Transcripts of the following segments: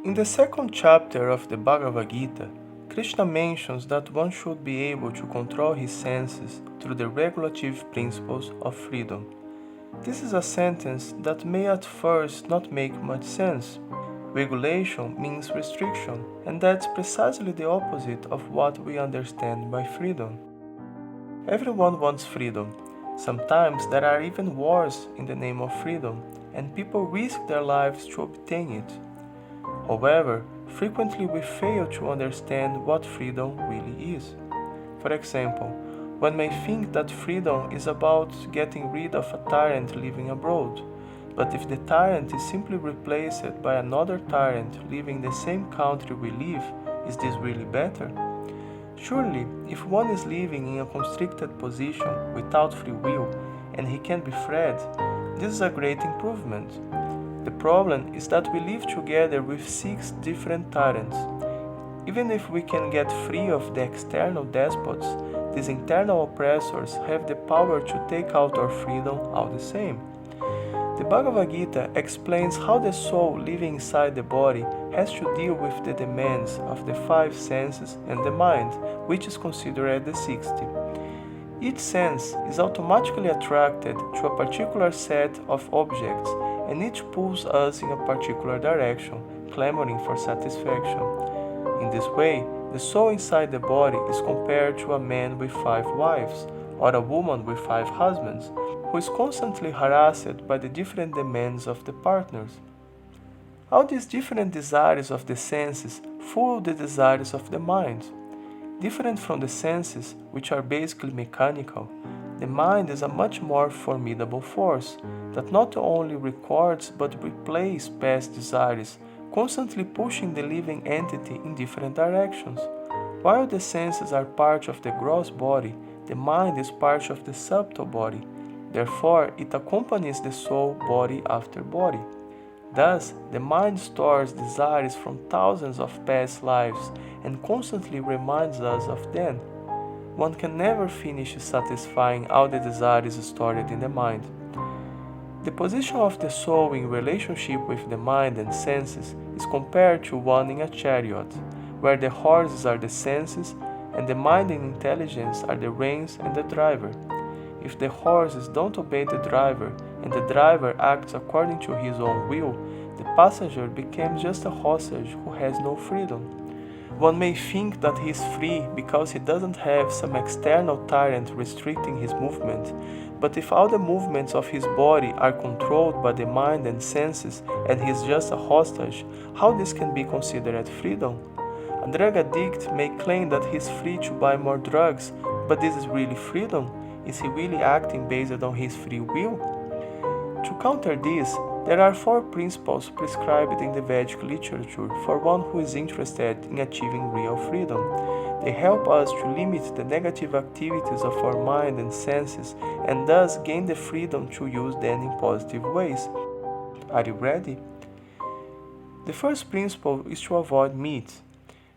In the second chapter of the Bhagavad Gita, Krishna mentions that one should be able to control his senses through the regulative principles of freedom. This is a sentence that may at first not make much sense. Regulation means restriction, and that's precisely the opposite of what we understand by freedom. Everyone wants freedom. Sometimes there are even wars in the name of freedom, and people risk their lives to obtain it. However, frequently we fail to understand what freedom really is. For example, one may think that freedom is about getting rid of a tyrant living abroad, but if the tyrant is simply replaced by another tyrant living in the same country we live, is this really better? Surely, if one is living in a constricted position without free will and he can be freed, this is a great improvement. The problem is that we live together with 6 different tyrants. Even if we can get free of the external despots, these internal oppressors have the power to take out our freedom all the same. The Bhagavad Gita explains how the soul living inside the body has to deal with the demands of the 5 senses and the mind, which is considered the 60. Each sense is automatically attracted to a particular set of objects, and each pulls us in a particular direction, clamoring for satisfaction. In this way, the soul inside the body is compared to a man with 5 wives, or a woman with 5 husbands, who is constantly harassed by the different demands of the partners. All these different desires of the senses fuel the desires of the mind. Different from the senses, which are basically mechanical, the mind is a much more formidable force that not only records but replays past desires, constantly pushing the living entity in different directions. While the senses are part of the gross body, the mind is part of the subtle body. Therefore, it accompanies the soul body after body. Thus, the mind stores desires from thousands of past lives and constantly reminds us of them. One can never finish satisfying all the desires stored in the mind. The position of the soul in relationship with the mind and senses is compared to one in a chariot, where the horses are the senses and the mind and intelligence are the reins and the driver. If the horses don't obey the driver and the driver acts according to his own will, the passenger becomes just a hostage who has no freedom. One may think that he is free because he doesn't have some external tyrant restricting his movement, but if all the movements of his body are controlled by the mind and senses and he is just a hostage, how this can be considered freedom? A drug addict may claim that he is free to buy more drugs, but this is really freedom? Is he really acting based on his free will? To counter this, there are 4 principles prescribed in the Vedic literature for one who is interested in achieving real freedom. They help us to limit the negative activities of our mind and senses and thus gain the freedom to use them in positive ways. Are you ready? The first principle is to avoid meat.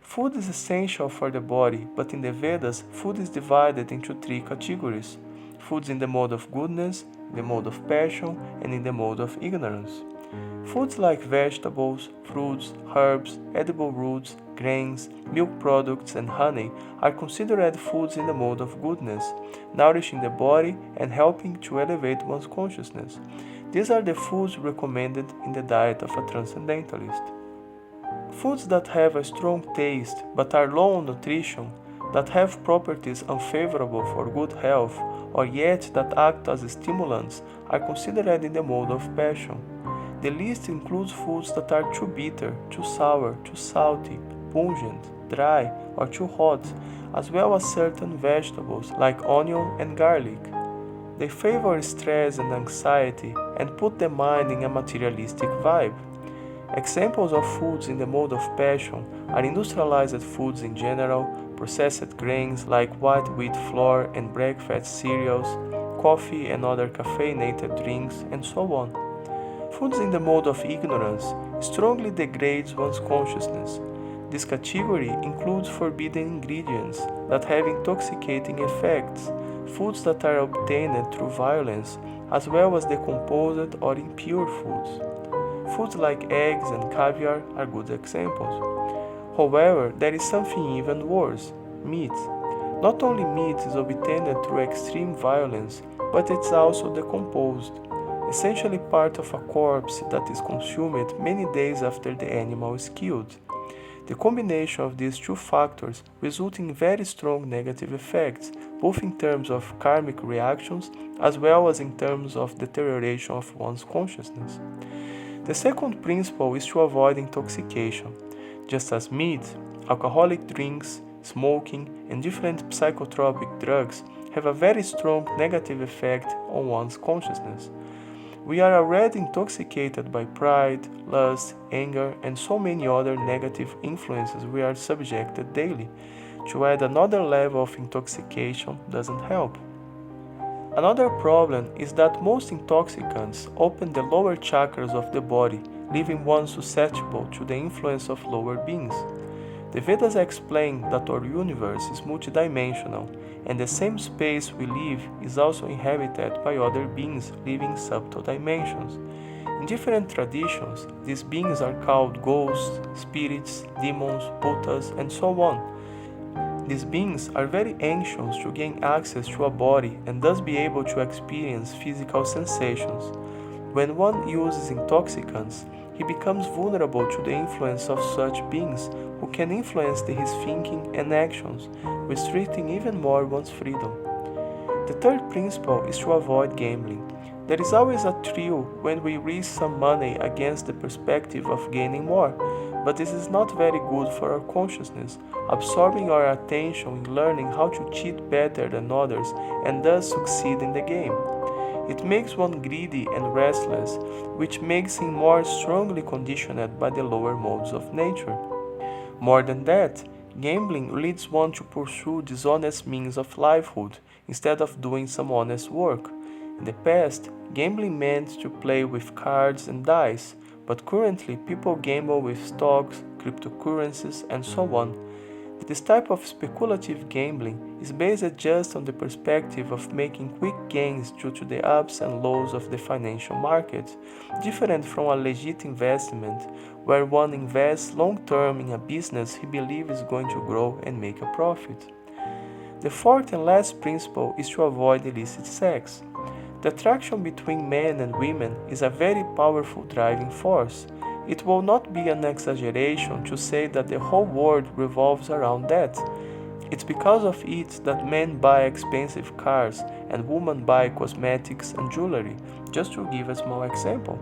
Food is essential for the body, but in the Vedas, food is divided into 3 categories: foods in the mode of goodness, in the mode of passion, and in the mode of ignorance. Foods like vegetables, fruits, herbs, edible roots, grains, milk products, and honey are considered foods in the mode of goodness, nourishing the body and helping to elevate one's consciousness. These are the foods recommended in the diet of a transcendentalist. Foods that have a strong taste but are low on nutrition, that have properties unfavorable for good health, or yet that act as stimulants, are considered in the mode of passion. The list includes foods that are too bitter, too sour, too salty, pungent, dry, or too hot, as well as certain vegetables like onion and garlic. They favor stress and anxiety and put the mind in a materialistic vibe. Examples of foods in the mode of passion are industrialized foods in general, processed grains like white wheat flour and breakfast cereals, coffee and other caffeinated drinks, and so on. Foods in the mode of ignorance strongly degrades one's consciousness. This category includes forbidden ingredients that have intoxicating effects, foods that are obtained through violence, as well as decomposed or impure foods. Foods like eggs and caviar are good examples. However, there is something even worse: meat. Not only meat is obtained through extreme violence, but it's also decomposed, essentially part of a corpse that is consumed many days after the animal is killed. The combination of these two factors results in very strong negative effects, both in terms of karmic reactions as well as in terms of deterioration of one's consciousness. The second principle is to avoid intoxication. Just as meat, alcoholic drinks, smoking, and different psychotropic drugs have a very strong negative effect on one's consciousness. We are already intoxicated by pride, lust, anger, and so many other negative influences we are subjected daily. To add another level of intoxication doesn't help. Another problem is that most intoxicants open the lower chakras of the body, leaving one susceptible to the influence of lower beings. The Vedas explain that our universe is multidimensional, and the same space we live is also inhabited by other beings living in subtle dimensions. In different traditions, these beings are called ghosts, spirits, demons, bhutas, and so on. These beings are very anxious to gain access to a body and thus be able to experience physical sensations. When one uses intoxicants, he becomes vulnerable to the influence of such beings who can influence his thinking and actions, restricting even more one's freedom. The third principle is to avoid gambling. There is always a thrill when we risk some money against the perspective of gaining more, but this is not very good for our consciousness, absorbing our attention in learning how to cheat better than others and thus succeed in the game. It makes one greedy and restless, which makes him more strongly conditioned by the lower modes of nature. More than that, gambling leads one to pursue dishonest means of livelihood instead of doing some honest work. In the past, gambling meant to play with cards and dice, but currently people gamble with stocks, cryptocurrencies, and so on. This type of speculative gambling is based just on the perspective of making quick gains due to the ups and lows of the financial market, different from a legit investment where one invests long-term in a business he believes is going to grow and make a profit. The fourth and last principle is to avoid illicit sex. The attraction between men and women is a very powerful driving force. It will not be an exaggeration to say that the whole world revolves around that. It's because of it that men buy expensive cars and women buy cosmetics and jewelry, just to give a small example.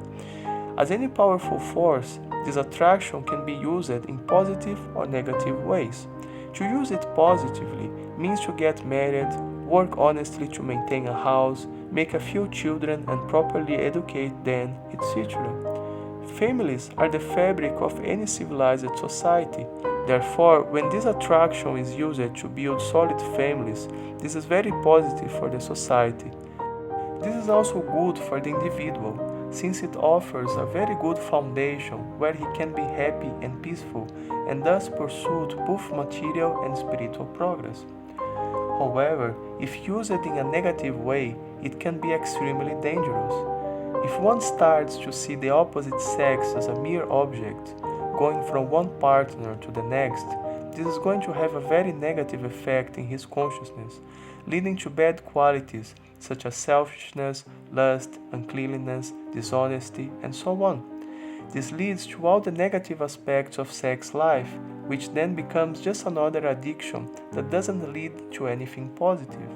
As any powerful force, this attraction can be used in positive or negative ways. To use it positively means to get married, work honestly to maintain a house, make a few children and properly educate them, etc. Families are the fabric of any civilized society. Therefore, when this attraction is used to build solid families, this is very positive for the society. This is also good for the individual, since it offers a very good foundation where he can be happy and peaceful and thus pursue both material and spiritual progress. However, if used in a negative way, it can be extremely dangerous. If one starts to see the opposite sex as a mere object, going from one partner to the next, this is going to have a very negative effect in his consciousness, leading to bad qualities such as selfishness, lust, uncleanliness, dishonesty, and so on. This leads to all the negative aspects of sex life, which then becomes just another addiction that doesn't lead to anything positive.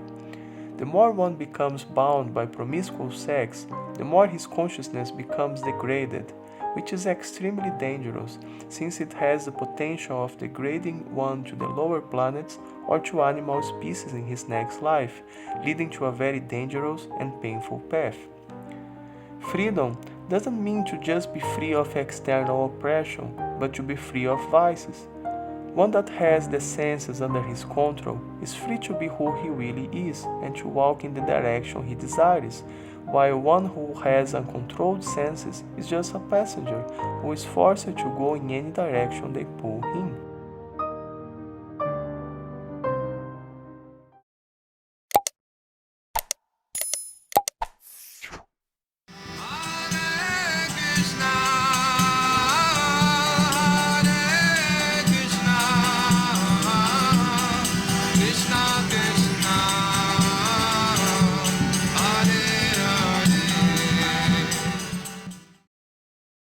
The more one becomes bound by promiscuous sex, the more his consciousness becomes degraded, which is extremely dangerous since it has the potential of degrading one to the lower planets or to animal species in his next life, leading to a very dangerous and painful path. Freedom doesn't mean to just be free of external oppression, but to be free of vices. One that has the senses under his control is free to be who he really is and to walk in the direction he desires, while one who has uncontrolled senses is just a passenger who is forced to go in any direction they pull him.